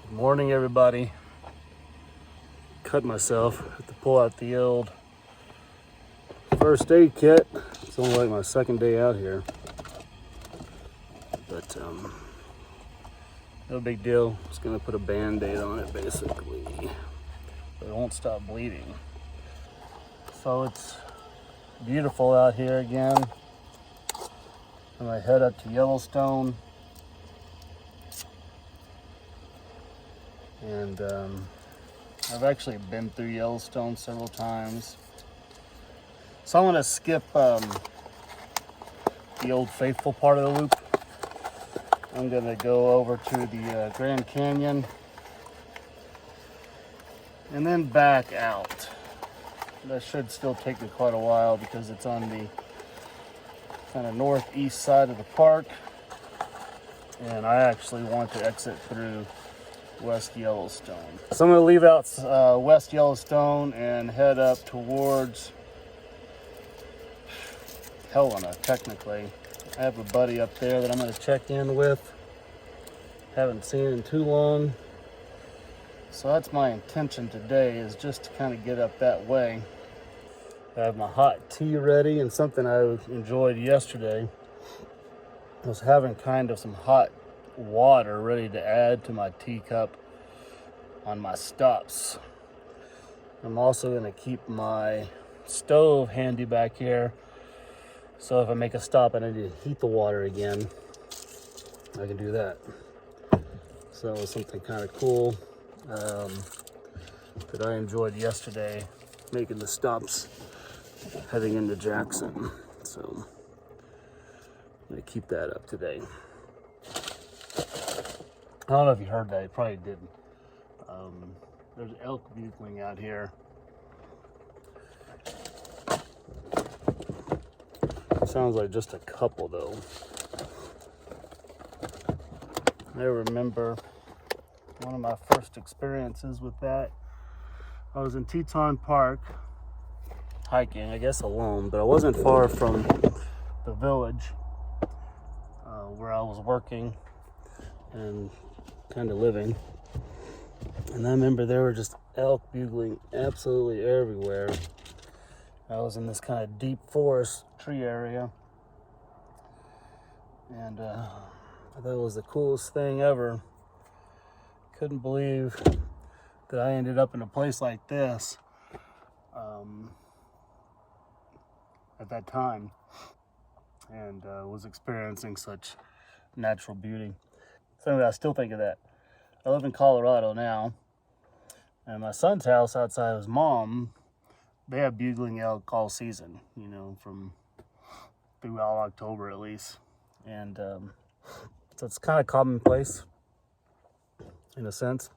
Good morning, everybody. Cut myself. Had to pull out the old first aid kit. It's only like my second day out here, but no big deal. Just gonna put a band-aid on it, basically, but it won't stop bleeding. So it's beautiful out here again. I'm gonna head up to Yellowstone, and I've actually been through Yellowstone several times. So I'm gonna skip the Old Faithful part of the loop. I'm gonna go over to the Grand Canyon and then back out. That should still take me quite a while because it's on the kind of northeast side of the park, and I actually want to exit through West Yellowstone. So I'm going to leave out West Yellowstone and head up towards Helena, technically. I have a buddy up there that I'm going to check in with. Haven't seen in too long. So that's my intention today, is just to kind of get up that way. I have my hot tea ready, and something I enjoyed yesterday was having kind of some hot water ready to add to my teacup on my stops. I'm also going to keep my stove handy back here, so if I make a stop and I need to heat the water again, I can do that. So it was something kind of cool that I enjoyed yesterday, making the stops heading into Jackson. So I'm going to keep that up today. I don't know if you heard that. You probably didn't. There's elk bugling out here. Sounds like just a couple, though. I remember one of my first experiences with that. I was in Teton Park hiking, I guess alone, but I wasn't far from the village where I was working and kind of living. And I remember there were just elk bugling absolutely everywhere. I was in this kind of deep forest tree area, and I thought it was the coolest thing ever. Couldn't believe that I ended up in a place like this at that time, and was experiencing such natural beauty. So anyway, I still think of that. I live in Colorado now, and my son's house outside of his mom, they have bugling elk all season, you know, from throughout October at least. And so it's kind of commonplace in a sense,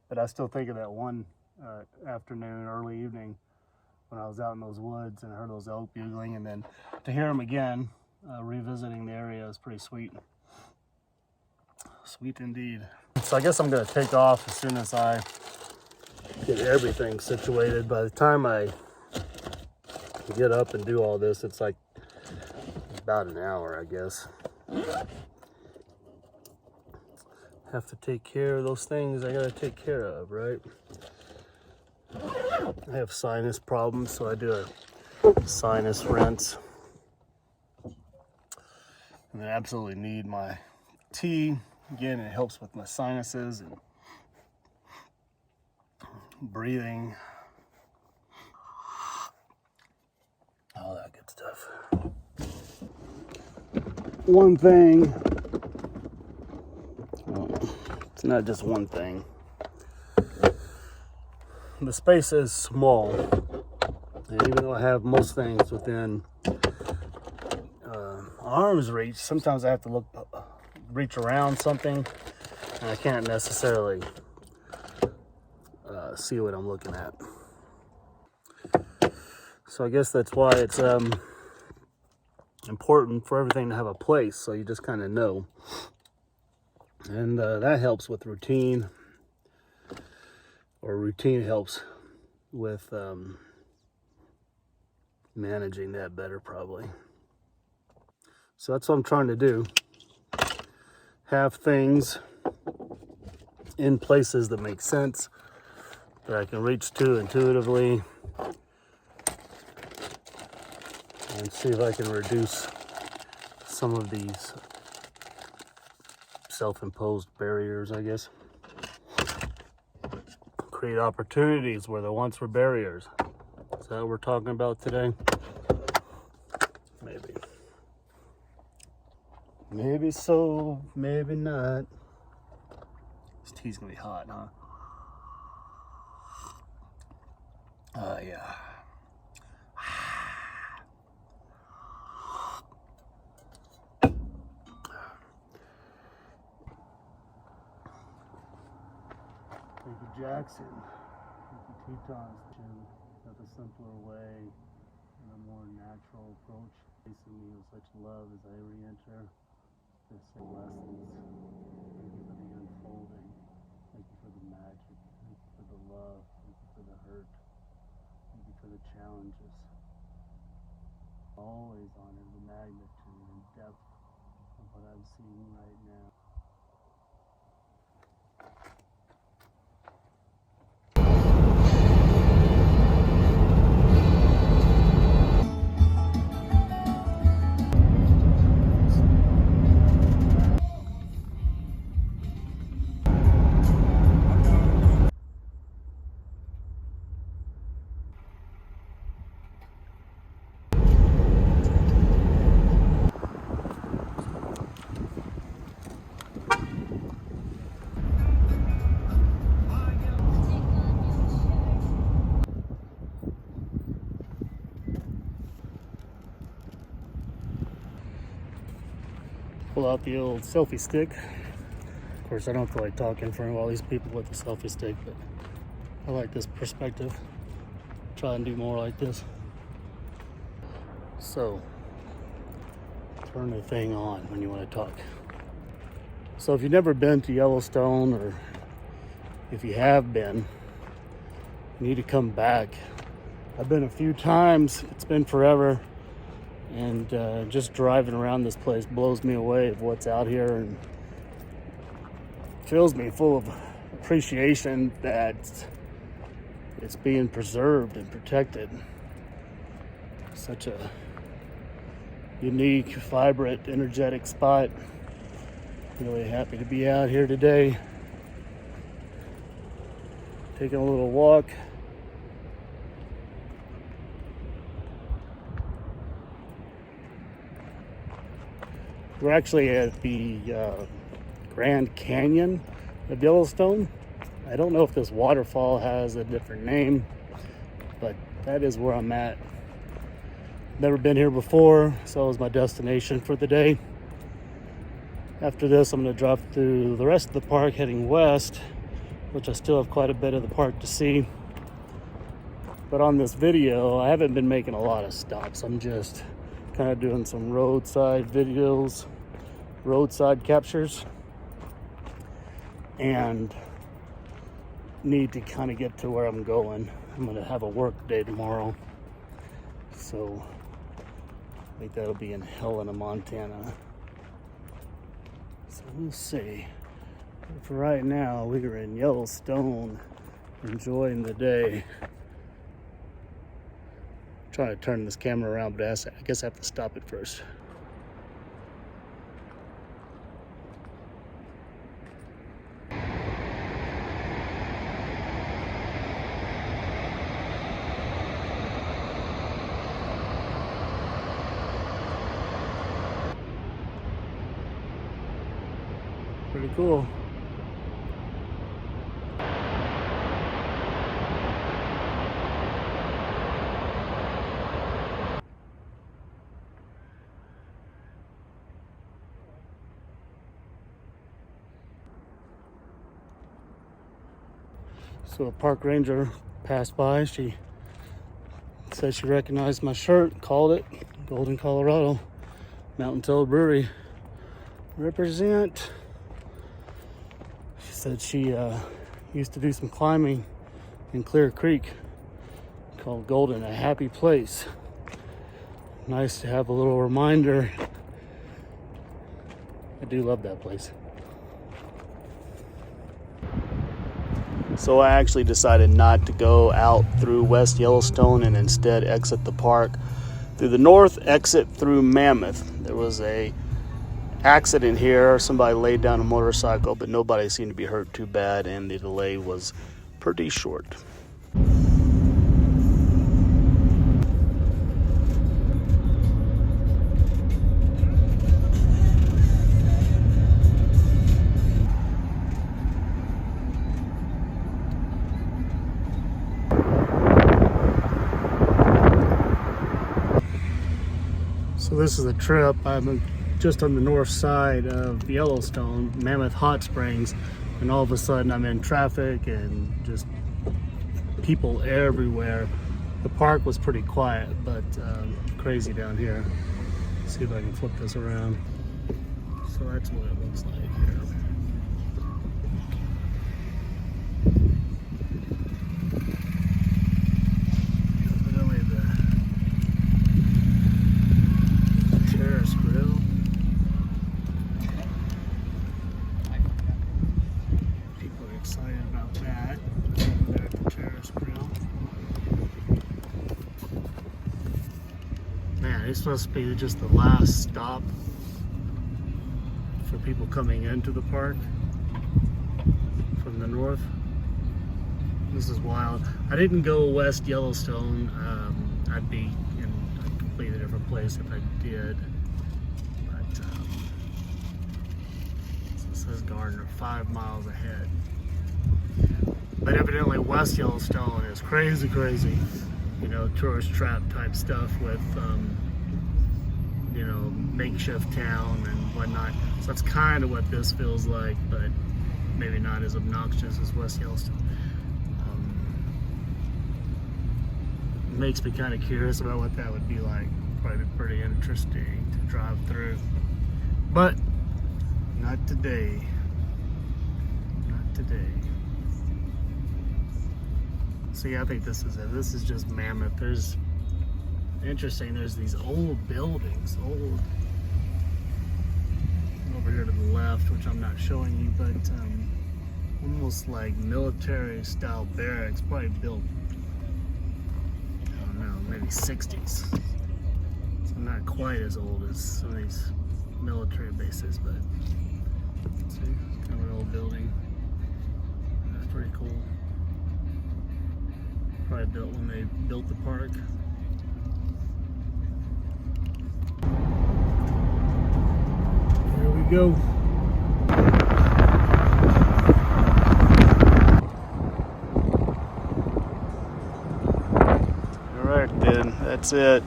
but I still think of that one afternoon, early evening, when I was out in those woods and I heard those elk bugling, and then to hear them again, revisiting the area is pretty sweet. Sweet indeed. So I guess I'm going to take off as soon as I get everything situated. By the time I get up and do all this, it's like about an hour, I guess. Have to take care of those things I got to take care of, right? I have sinus problems, so I do a sinus rinse. And I absolutely need my tea. Again, it helps with my sinuses and breathing. All that good stuff. One thing, well, it's not just one thing. The space is small, and even though I have most things within arm's reach, sometimes I have to reach around something, and I can't necessarily see what I'm looking at. So I guess that's why it's important for everything to have a place, so you just kind of know. And that helps with routine, or routine helps with managing that better, probably. So that's what I'm trying to do. Have things in places that make sense, that I can reach to intuitively, and see if I can reduce some of these self-imposed barriers, I guess. Create opportunities where there once were barriers. Is that what we're talking about today? Maybe. Maybe so, maybe not. This tea's gonna be hot, huh? Yeah. Thank you, Jackson. Thank you, Tetons. Have a simpler way and a more natural approach. Facing me with such love as I re-enter this lessons. Thank you for the unfolding. Thank you for the magic. Thank you for the love. Thank you for the hurt. Thank you for the challenges. Always honor the magnitude and depth of what I'm seeing right now. Pull out the old selfie stick. Of course, I don't feel like talking in front of all these people with the selfie stick, but I like this perspective. Try and do more like this. So, turn the thing on when you want to talk. So if you've never been to Yellowstone, or if you have been, you need to come back. I've been a few times, it's been forever. And just driving around this place blows me away of what's out here, and fills me full of appreciation that it's being preserved and protected. Such a unique, vibrant, energetic spot. Really happy to be out here today. Taking a little walk. We're actually at the Grand Canyon of Yellowstone. I don't know if this waterfall has a different name, but that is where I'm at. Never been here before, so it was my destination for the day. After this, I'm going to drop through the rest of the park heading west, which I still have quite a bit of the park to see. But on this video, I haven't been making a lot of stops. I'm just kind of doing some roadside videos, roadside captures, and need to kind of get to where I'm going. I'm going to have a work day tomorrow, so I think that'll be in Helena, Montana. So we'll see. But for right now, we are in Yellowstone, enjoying the day. Trying to turn this camera around, but I guess I have to stop it first. Pretty cool. So a park ranger passed by. She said she recognized my shirt, called it Golden, Colorado, Mountain Toad Brewery. Represent. She said she used to do some climbing in Clear Creek called Golden, a happy place. Nice to have a little reminder. I do love that place. So I actually decided not to go out through West Yellowstone and instead exit the park through the north exit through Mammoth. There was a accident here. Somebody laid down a motorcycle, but nobody seemed to be hurt too bad, and the delay was pretty short. So this is a trip. I'm just on the north side of Yellowstone, Mammoth Hot Springs, and all of a sudden I'm in traffic and just people everywhere. The park was pretty quiet, but crazy down here. Let's see if I can flip this around. So that's what it looks like here. It's supposed to be just the last stop for people coming into the park from the north. This is wild. I didn't go West Yellowstone. I'd be in a completely different place if I did. But so it says Gardner, 5 miles ahead. But evidently West Yellowstone is crazy, crazy. You know, tourist trap type stuff with you know, makeshift town and whatnot. So that's kind of what this feels like, but maybe not as obnoxious as West Yellowstone. It makes me kind of curious about what that would be like. Probably pretty interesting to drive through, but not today. Not today. See, I think this is it. This is just Mammoth. There's interesting, there's these old buildings, over here to the left, which I'm not showing you, but almost like military style barracks, probably built, I don't know, maybe 60s. So not quite as old as some of these military bases, but see, it's kind of an old building. That's pretty cool. Probably built when they built the park. Go. Alright then, that's it.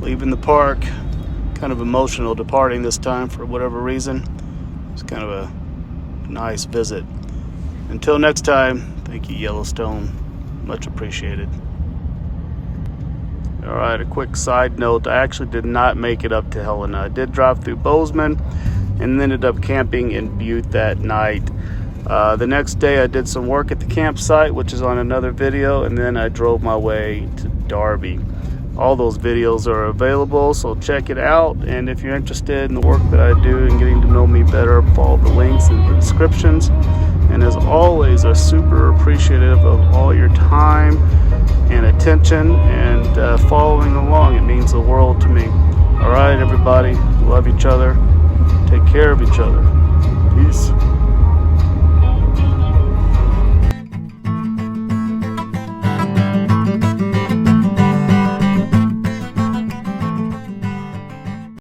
Leaving the park. Kind of emotional departing this time for whatever reason. It's kind of a nice visit. Until next time, thank you, Yellowstone. Much appreciated. Alright, a quick side note. I actually did not make it up to Helena. I did drive through Bozeman and ended up camping in Butte that night. The next day I did some work at the campsite, which is on another video, and then I drove my way to Darby. All those videos are available, so check it out. And if you're interested in the work that I do and getting to know me better, follow the links in the descriptions. And as always, I'm super appreciative of all your time and attention and following along. It means the world to me. All right, everybody, love each other. Take care of each other. Peace.